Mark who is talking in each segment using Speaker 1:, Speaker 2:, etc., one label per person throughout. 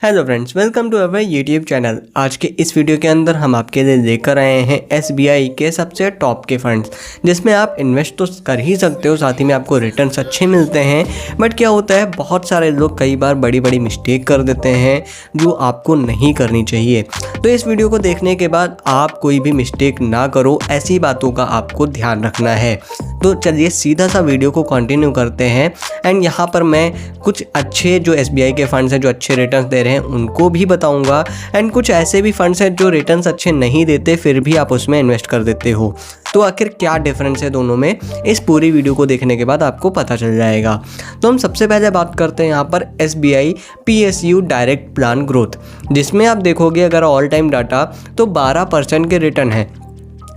Speaker 1: Hello friends, welcome to our YouTube channel. आज के इस वीडियो के अंदर हम आपके लिए लेकर आए हैं एसबीआई के सबसे टॉप के फंड्स, जिसमें आप इन्वेस्ट तो कर ही सकते हो, साथ ही में आपको रिटर्न्स अच्छे मिलते हैं। बट क्या होता है, बहुत सारे लोग कई बार बड़ी बड़ी मिस्टेक कर देते हैं जो आपको नहीं करनी चाहिए। तो इस वीडियो को देखने के बाद आप कोई भी मिस्टेक ना करो, ऐसी बातों का आपको ध्यान रखना है। तो चलिए सीधा सा वीडियो को कंटिन्यू करते हैं। एंड यहाँ पर मैं कुछ अच्छे जो एसबीआई के फंड्स हैं जो अच्छे रिटर्न्स दे रहे हैं उनको भी बताऊंगा, एंड कुछ ऐसे भी फंड्स हैं जो रिटर्न्स अच्छे नहीं देते फिर भी आप उसमें इन्वेस्ट कर देते हो। तो आखिर क्या डिफरेंस है दोनों में, इस पूरी वीडियो को देखने के बाद आपको पता चल जाएगा। तो हम सबसे पहले बात करते हैं यहाँ पर SBI PSU direct plan growth, जिसमें आप देखोगे अगर ऑल टाइम डाटा तो 12% के रिटर्न है।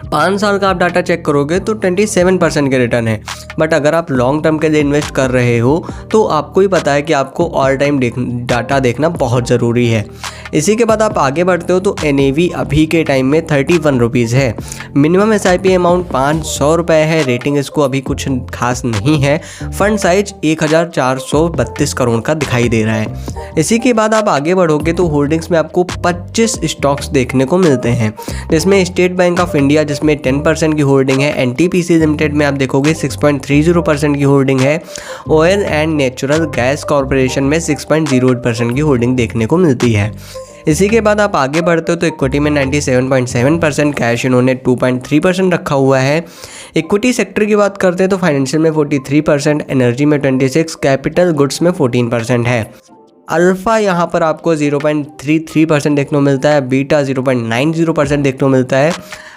Speaker 1: 5 साल का आप डाटा चेक करोगे तो 27% के रिटर्न है। बट अगर आप लॉन्ग टर्म के लिए इन्वेस्ट कर रहे हो तो आपको ही पता है कि आपको ऑल टाइम डाटा देखना बहुत ज़रूरी है। इसी के बाद आप आगे बढ़ते हो तो एनएवी अभी के टाइम में 31 रुपीज़ है। मिनिमम एसआईपी अमाउंट 500 रुपये है। रेटिंग इसको अभी कुछ खास नहीं है। फंड साइज 1432 करोड़ का दिखाई दे रहा है। इसी के बाद आप आगे बढ़ोगे तो होल्डिंग्स में आपको 25 स्टॉक्स देखने को मिलते हैं, जिसमें स्टेट बैंक ऑफ इंडिया जिसमें 10% की होल्डिंग है, एनटीपीसी लिमिटेड में आप देखोगे 6.30% की होल्डिंग है, oil and natural gas corporation में 6.08% की होल्डिंग देखने को मिलती है। इसी के बाद आप आगे बढ़ते हो तो इक्विटी में 97.7%, कैश इन्होंने 2.3% रखा हुआ है। इक्विटी सेक्टर की बात करते हैं तो फाइनेंशियल में 43%, एनर्जी में 26%, कैपिटल गुड्स में 14% है। अल्फ़ा यहाँ पर आपको 0.33% देखने को मिलता है, बीटा 0.90% देखने को मिलता है।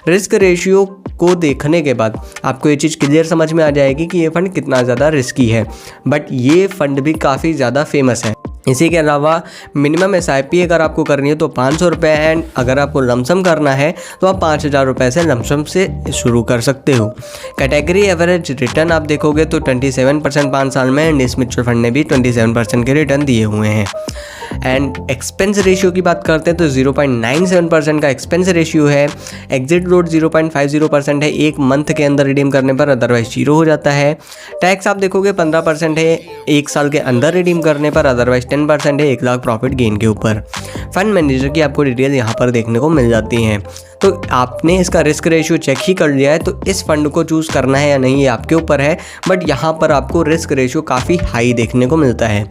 Speaker 1: रिस्क रेशियो को देखने के बाद आपको ये चीज़ क्लियर समझ में आ जाएगी कि ये फ़ंड कितना ज़्यादा रिस्की है, बट ये फ़ंड भी काफ़ी ज़्यादा फेमस है। इसी के अलावा मिनिमम एसआईपी अगर आपको करनी है तो 500 रुपये, एंड अगर आपको लमसम करना है तो आप 5000 रुपये से लमसम से शुरू कर सकते हो। कैटेगरी एवरेज रिटर्न आप देखोगे तो 27% 5 साल में, एंड इस म्यूचुअल फंड ने भी 27% के रिटर्न दिए हुए हैं। एंड एक्सपेंस रेशियो की बात करते हैं तो 0.97% का एक्सपेंस रेशियो है। एग्जिट लोड 0.50% है, 1 मंथ के अंदर रिडीम करने पर, अदरवाइज 0 हो जाता है। टैक्स आप देखोगे 15% है 1 साल के अंदर रिडीम करने पर, अदरवाइज 10% है 1 लाख प्रॉफिट गेन के ऊपर। फंड मैनेजर की आपको डिटेल यहाँ पर देखने को मिल जाती हैं। तो आपने इसका रिस्क रेशियो चेक ही कर लिया है, तो इस फंड को चूज़ करना है या नहीं ये आपके ऊपर है, बट यहाँ पर आपको रिस्क रेशियो काफ़ी हाई देखने को मिलता है।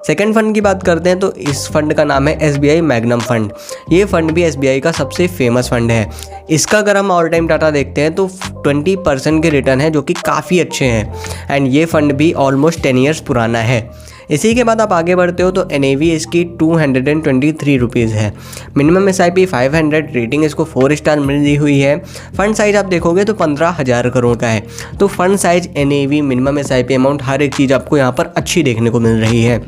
Speaker 1: सेकेंड फंड की बात करते हैं तो इस फंड का नाम है एसबीआई मैग्नम फंड। ये फंड भी एसबीआई का सबसे फेमस फंड है। इसका अगर हम ऑल टाइम डाटा देखते हैं तो 20% के रिटर्न है, जो कि काफ़ी अच्छे हैं। एंड ये फंड भी ऑलमोस्ट 10 ईयर्स पुराना है। इसी के बाद आप आगे बढ़ते हो तो एनएवी इसकी 223 रुपीज़ है। मिनिमम एसआईपी 500, रेटिंग इसको 4 स्टार मिली हुई है। फंड साइज आप देखोगे तो 15,000 करोड़ का है। तो fund size, NAV, minimum SIP amount, हर एक चीज़ आपको यहाँ पर अच्छी देखने को मिल रही है।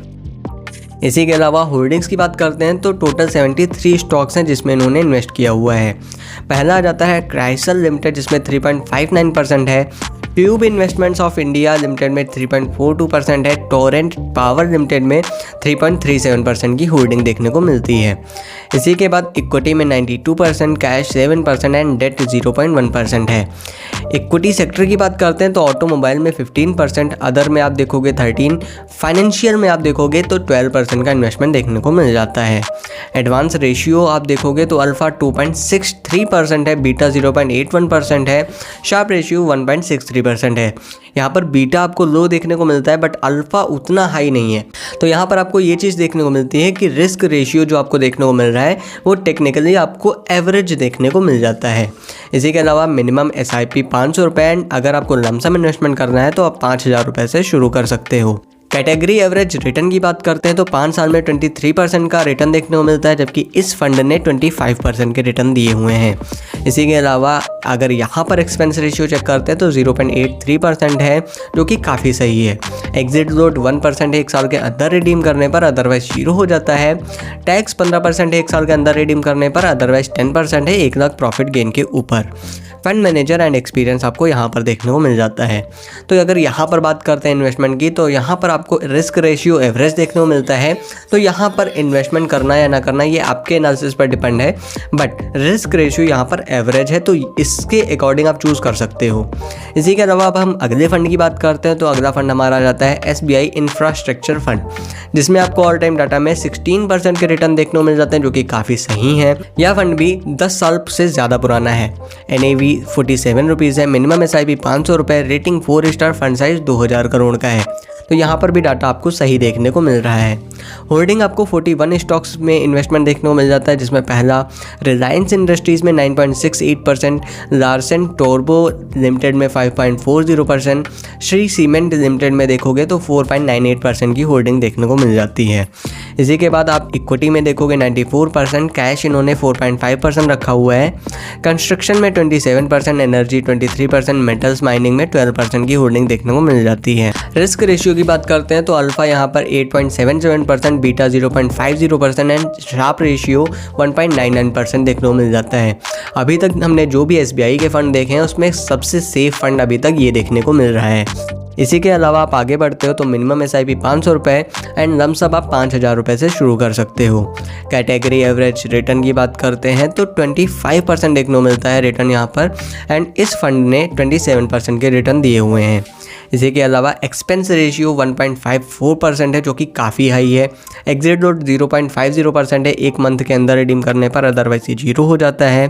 Speaker 1: इसी के अलावा होल्डिंग्स की बात करते हैं तो टोटल 73 स्टॉक्स हैं जिसमें इन्होंने इन्वेस्ट किया हुआ है। पहला आ जाता है क्राइसल लिमिटेड जिसमें 3.59% है। Tube investments of India limited में 3.42% है। टोरेंट पावर लिमिटेड में 3.37% की होल्डिंग देखने को मिलती है। इसी के बाद इक्विटी में 92%, कैश 7% एंड डेट 0.1% है। इक्विटी सेक्टर की बात करते हैं तो ऑटोमोबाइल में 15%, अदर में आप देखोगे 13%, फाइनेंशियल में आप देखोगे तो 12% का इन्वेस्टमेंट देखने को मिल जाता है। एडवांस रेशियो आप देखोगे तो अल्फा 2.63% है, बीटा 0.81% है, शार्प रेशियो 1.63% है। यहाँ पर बीटा आपको लो देखने को मिलता है, बट अल्फा उतना हाई नहीं है। तो यहाँ पर आपको ये चीज़ देखने को मिलती है कि रिस्क रेशियो जो आपको देखने को मिल रहा है वो टेक्निकली आपको एवरेज देखने को मिल जाता है। इसी के अलावा मिनिमम एसआईपी 500 रुपये, एंड अगर आपको लमसम इन्वेस्टमेंट करना है तो आप 5000 रुपये से शुरू कर सकते हो। कैटेगरी एवरेज रिटर्न की बात करते हैं तो 5 साल में 23% का रिटर्न देखने को मिलता है, जबकि इस फंड ने 25% के रिटर्न दिए हुए हैं। इसी के अलावा अगर यहाँ पर एक्सपेंस रेशियो चेक करते हैं तो 0.83% है, जो कि काफ़ी सही है। एग्जिट लोड 1% है 1 साल के अंदर रिडीम करने पर, अदरवाइज 0 हो जाता है। टैक्स 15% है 1 साल के अंदर रिडीम करने पर, अदरवाइज 10% है 1 लाख प्रॉफिट गेन के ऊपर। फंड मैनेजर एंड एक्सपीरियंस आपको यहाँ पर देखने को मिल जाता है। तो अगर यहाँ पर बात करते हैं इन्वेस्टमेंट की, तो यहाँ पर आपको रिस्क रेशियो एवरेज देखने को मिलता है। तो यहाँ पर इन्वेस्टमेंट करना या ना करना ये आपके एनालिसिस पर डिपेंड है, बट रिस्क रेशियो यहाँ पर एवरेज है, तो इसके अकॉर्डिंग आप चूज़ कर सकते हो। इसी के अलावा अब हम अगले फंड की बात करते हैं। तो अगला फंड हमारा आ जाता है SBI इंफ्रास्ट्रक्चर फंड, जिसमें आपको ऑल टाइम डाटा में 16% के रिटर्न देखने को मिल जाते हैं, जो कि काफ़ी सही है। यह फंड भी 10 साल से ज़्यादा पुराना है। NAV 47 रुपीज़ है, मिनिमम SIP 500 रुपये, rating 4 star, fund size 2000 crore का है। तो यहाँ पर भी डाटा आपको सही देखने को मिल रहा है। होल्डिंग आपको 41 स्टॉक्स में इन्वेस्टमेंट देखने को मिल जाता है, जिसमें पहला रिलायंस इंडस्ट्रीज़ में 9.68%, लार्सन टोरबो लिमिटेड में 5.40%, श्री सीमेंट लिमिटेड में देखोगे तो 4.98% की होल्डिंग देखने को मिल जाती है। इसी के बाद आप इक्विटी में देखोगे 94%, कैश इन्होंने 4.5% रखा हुआ है, कंस्ट्रक्शन में 27%, एनर्जी 23%, मेटल्स माइनिंग में 12% की होल्डिंग देखने को मिल जाती है। रिस्क रेशियो की बात करते हैं तो अल्फा यहाँ पर 8.77%, बीटा 0.50% एंड शार्प रेशियो 1.99% देखने को मिल जाता है। अभी तक हमने जो भी SBI के फंड देखे हैं उसमें सबसे सेफ फंड अभी तक ये देखने को मिल रहा है। इसी के अलावा आप आगे बढ़ते हो तो मिनिमम SIP 500 रुपये एंड लम सम आप 5000 रुपये से शुरू कर सकते हो। कैटेगरी एवरेज रिटर्न की बात करते हैं तो 25% देखने को मिलता है रिटर्न यहाँ पर, एंड इस फंड ने 27% के रिटर्न दिए हुए हैं। इसी के अलावा एक्सपेंस रेशियो 1.54% है, जो कि काफ़ी हाई है। एग्जिट लोड 0.50% है, एक मंथ के अंदर रिडीम करने पर, अदरवाइज ये 0 हो जाता है।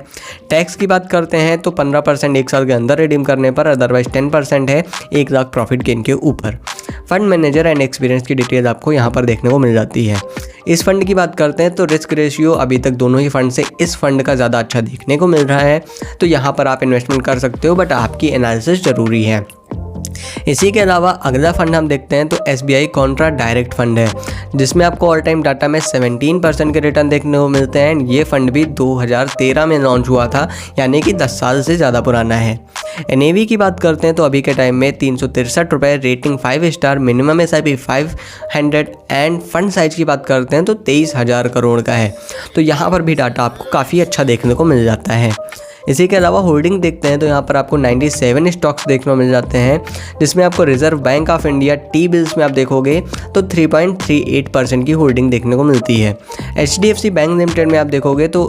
Speaker 1: टैक्स की बात करते हैं तो 15% एक साल के अंदर रिडीम करने पर, अदरवाइज 10% है 1 लाख प्रॉफिट गेन के ऊपर। फंड मैनेजर एंड एक्सपीरियंस की डिटेल आपको यहाँ पर देखने को मिल जाती है। इस फंड की बात करते हैं तो रिस्क रेशियो अभी तक दोनों ही फंड से इस फंड का ज़्यादा अच्छा देखने को मिल रहा है, तो यहाँ पर आप इन्वेस्टमेंट कर सकते हो, बट आपकी एनालिसिस ज़रूरी है। इसी के अलावा अगला फंड हम देखते हैं तो SBI कॉन्ट्रा डायरेक्ट फंड है, जिसमें आपको ऑल टाइम डाटा में 17% के रिटर्न देखने को मिलते हैं। ये फंड भी 2013 में लॉन्च हुआ था, यानी कि 10 साल से ज़्यादा पुराना है। NAV की बात करते हैं तो अभी के टाइम में 363 रुपये, rating 5 star, minimum SIP 500 end fund size की बात करते हैं तो 23,000 करोड़ का है। तो यहाँ पर भी डाटा आपको काफ़ी अच्छा देखने को मिल जाता है। इसी के अलावा होल्डिंग देखते हैं तो यहाँ पर आपको 97 स्टॉक्स देखने को मिल जाते हैं, जिसमें आपको reserve bank of India T bills में आप देखोगे तो 3.38% की होल्डिंग देखने को मिलती है। HDFC बैंक लिमिटेड में आप देखोगे तो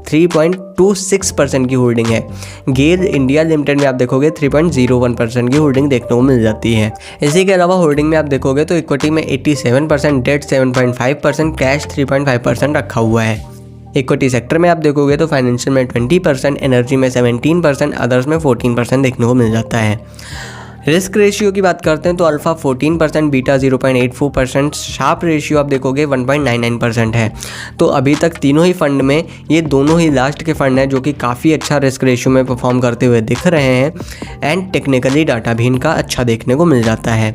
Speaker 1: 3.26% की होल्डिंग है। गेल इंडिया लिमिटेड में आप देखोगे 3.01% की होल्डिंग देखने को मिल जाती है। इसी के अलावा होल्डिंग में आप देखोगे तो इक्विटी में 87%, डेट 7.5%, कैश 3.5% रखा हुआ है। इक्विटी सेक्टर में आप देखोगे तो फाइनेंशियल में 20%, एनर्जी में 17%, अदर्स में 14% देखने को मिल जाता है। रिस्क रेशियो की बात करते हैं तो अल्फा 14%, बीटा 0.84%, शार्प रेशियो आप देखोगे 1.99% है। तो अभी तक तीनों ही फंड में ये दोनों ही लास्ट के फंड हैं जो कि काफ़ी अच्छा रिस्क रेशियो में परफॉर्म करते हुए दिख रहे हैं, एंड टेक्निकली डाटा भी इनका अच्छा देखने को मिल जाता है।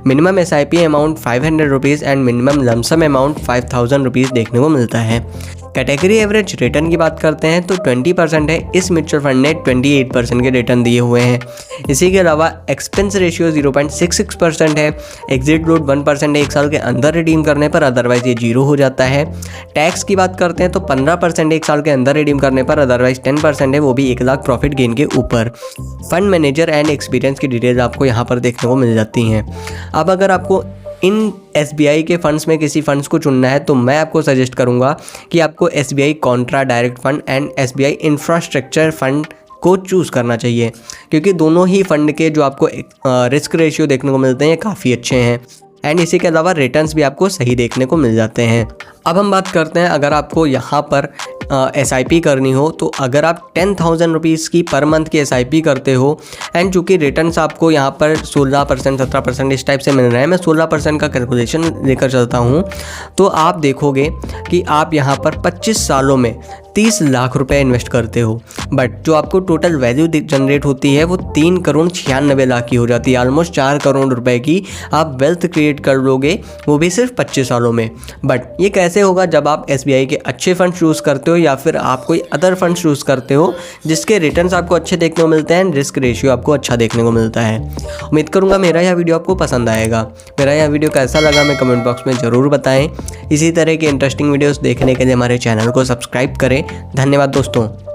Speaker 1: Minimum SIP amount 500 rupees and minimum lump sum amount 5000 rupees देखने को मिलता है। कैटेगरी एवरेज रिटर्न की बात करते हैं तो 20% है, इस म्यूचुअल फंड ने 28% के रिटर्न दिए हुए हैं। इसी के अलावा एक्सपेंस रेशियो 0.66% है, एग्जिट लोड 1% है, एक साल के अंदर रिडीम करने पर, अदरवाइज ये 0 हो जाता है। टैक्स की बात करते हैं तो 15% एक साल के अंदर रिडीम करने पर, अदरवाइज 10% है, वो भी 1 लाख प्रॉफिट गेन के ऊपर। फंड मैनेजर एंड एक्सपीरियंस की डिटेल्स आपको यहाँ पर देखने को मिल जाती हैं। अब अगर आपको इन SBI के फंड्स में किसी फंड्स को चुनना है तो मैं आपको सजेस्ट करूंगा कि आपको SBI Contra direct fund and SBI infrastructure fund को चूज़ करना चाहिए, क्योंकि दोनों ही फंड के जो आपको रिस्क रेशियो देखने को मिलते हैं काफ़ी अच्छे हैं, एंड इसी के अलावा रिटर्न्स भी आपको सही देखने को मिल जाते हैं। अब हम बात करते हैं अगर आपको यहाँ पर SIP करनी हो, तो अगर आप 10,000 रुपीज़ की पर मंथ की SIP करते हो, एंड चूँकि रिटर्न्स आपको यहाँ पर 16%, 17% इस टाइप से मिल रहे हैं, मैं 16% का कैलकुलेशन लेकर चलता हूँ, तो आप देखोगे कि आप यहाँ पर 25 सालों में 30 लाख रुपए इन्वेस्ट करते हो, बट जो आपको टोटल वैल्यू जनरेट होती है वो 3 करोड़ 96 लाख की हो जाती है। ऑलमोस्ट 4 करोड़ रुपए की आप वेल्थ क्रिएट कर लोगे, वो भी सिर्फ 25 सालों में। बट ये कैसे होगा? जब आप SBI के अच्छे फंड चूज़ करते हो या फिर आप कोई अदर फंड चूज़ करते हो जिसके रिटर्न्स आपको अच्छे देखने को मिलते हैं, रिस्क रेशियो आपको अच्छा देखने को मिलता है। उम्मीद करूँगा मेरा यह वीडियो आपको पसंद आएगा। मेरा यह वीडियो कैसा लगा मैं कमेंट बॉक्स में ज़रूर बताएं। इसी तरह के इंटरेस्टिंग वीडियोस देखने के लिए हमारे चैनल को सब्सक्राइब करें। धन्यवाद दोस्तों।